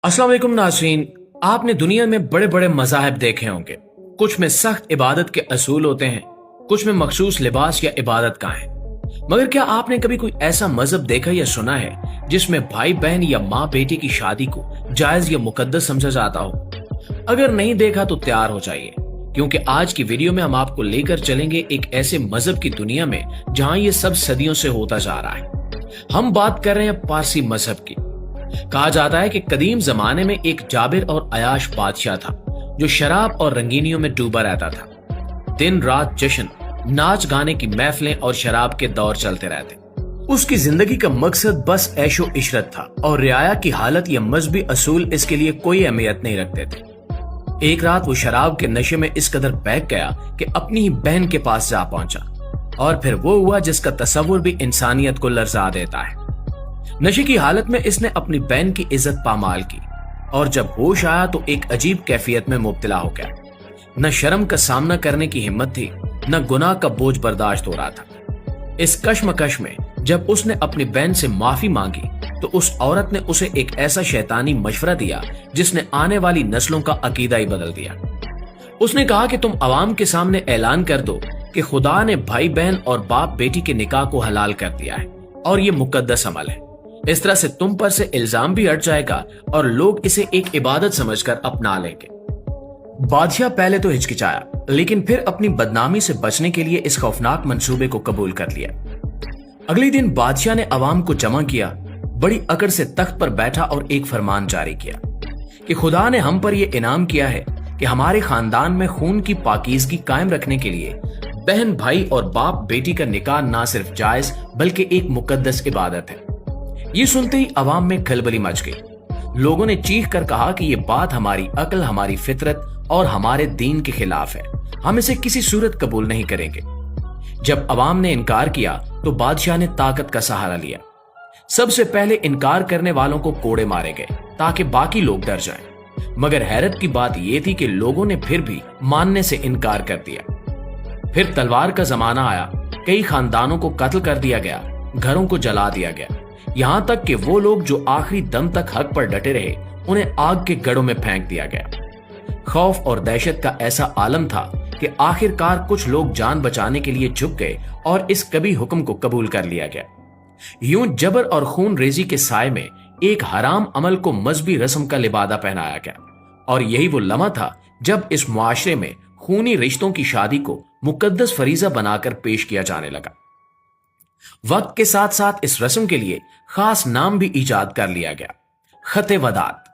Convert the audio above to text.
अस्सलाम वालेकुम नाज़रीन। आपने दुनिया में बड़े बड़े मज़ाहिब देखे होंगे। कुछ में सख्त इबादत के असूल होते हैं, कुछ में मखसूस लिबास या इबादत का है। मगर क्या आपने कभी कोई ऐसा मजहब देखा या सुना है जिसमें भाई बहन या माँ बेटे की शादी को जायज या मुकद्दस समझा जाता हो? अगर नहीं देखा तो तैयार हो जाइए, क्योंकि आज की वीडियो में हम आपको लेकर चलेंगे एक ऐसे मजहब की दुनिया में जहां ये सब सदियों से होता जा रहा है। हम बात कर रहे हैं पारसी मजहब की। कहा जाता है कि कदीम जमाने में एक जाबिर और अयाश बादशाह था जो शराब और रंगीनियों में डूबा रहता था। दिन रात जश्न, नाच गाने की महफिलें और शराब के दौर चलते रहते। उसकी जिंदगी का मकसद बस ऐशो इशरत था और रियाया की हालत या मजहबी असूल इसके लिए कोई अहमियत नहीं रखते थे। एक रात वो शराब के नशे में इस कदर बहक गया कि अपनी ही बहन के पास जा पहुंचा, और फिर वो हुआ जिसका तस्वुर भी इंसानियत को लर्जा देता है। नशे की हालत में इसने अपनी बहन की इज्जत पामाल की, और जब होश आया तो एक अजीब कैफियत में मुब्तला हो गया। न शर्म का सामना करने की हिम्मत थी, न गुनाह का बोझ बर्दाश्त हो रहा था। इस कश्मकश में जब उसने अपनी बहन से माफी मांगी तो उस औरत ने उसे एक ऐसा शैतानी मशवरा दिया जिसने आने वाली नस्लों का अकीदा ही बदल दिया। उसने कहा कि तुम अवाम के सामने ऐलान कर दो कि खुदा ने भाई बहन और बाप बेटी के निकाह को हलाल कर दिया है और ये मुकद्दस अमल है। इस तरह से तुम पर से इल्जाम भी हट जाएगा और लोग इसे एक इबादत समझकर अपना लेंगे। बादशाह पहले तो हिचकिचाया, लेकिन फिर अपनी बदनामी से बचने के लिए इस खौफनाक मंसूबे को कबूल कर लिया। अगले दिन बादशाह ने अवाम को जमा किया, बड़ी अकड़ से तख्त पर बैठा और एक फरमान जारी किया कि खुदा ने हम पर यह इनाम किया है कि हमारे खानदान में खून की पाकीज़गी कायम रखने के लिए बहन भाई और बाप बेटी का निकाह ना सिर्फ जायज बल्कि एक मुकद्दस इबादत है। ये सुनते ही अवाम में खलबली मच गई। लोगों ने चीख कर कहा कि ये बात हमारी अक्ल, हमारी फितरत और हमारे दीन के खिलाफ है, हम इसे किसी सूरत कबूल नहीं करेंगे। जब अवाम ने इनकार किया तो बादशाह ने ताकत का सहारा लिया। सबसे पहले इनकार करने वालों को कोड़े मारे गए ताकि बाकी लोग डर जाएं। मगर हैरत की बात यह थी कि लोगों ने फिर भी मानने से इनकार कर दिया। फिर तलवार का जमाना आया, कई खानदानों को कत्ल कर दिया गया, घरों को जला दिया गया, यहां तक कि वो लोग जो आखिरी दम तक हक पर डटे रहे उन्हें आग के गढ़ों में फेंक दिया गया। खौफ और दहशत का ऐसा आलम था कि आखिरकार कुछ लोग जान बचाने के लिए झुक गए और इस कभी हुक्म को कबूल कर लिया गया। यूं जबर और खून रेजी के साए में एक हराम अमल को मजहबी रस्म का लिबादा पहनाया गया, और यही वो लम्हा था जब इस मुआशरे में खूनी रिश्तों की शादी को मुकद्दस फरीजा बनाकर पेश किया जाने लगा। वक्त के साथ साथ इस रस्म के लिए खास नाम भी इजाद कर लिया गया, खते वदात।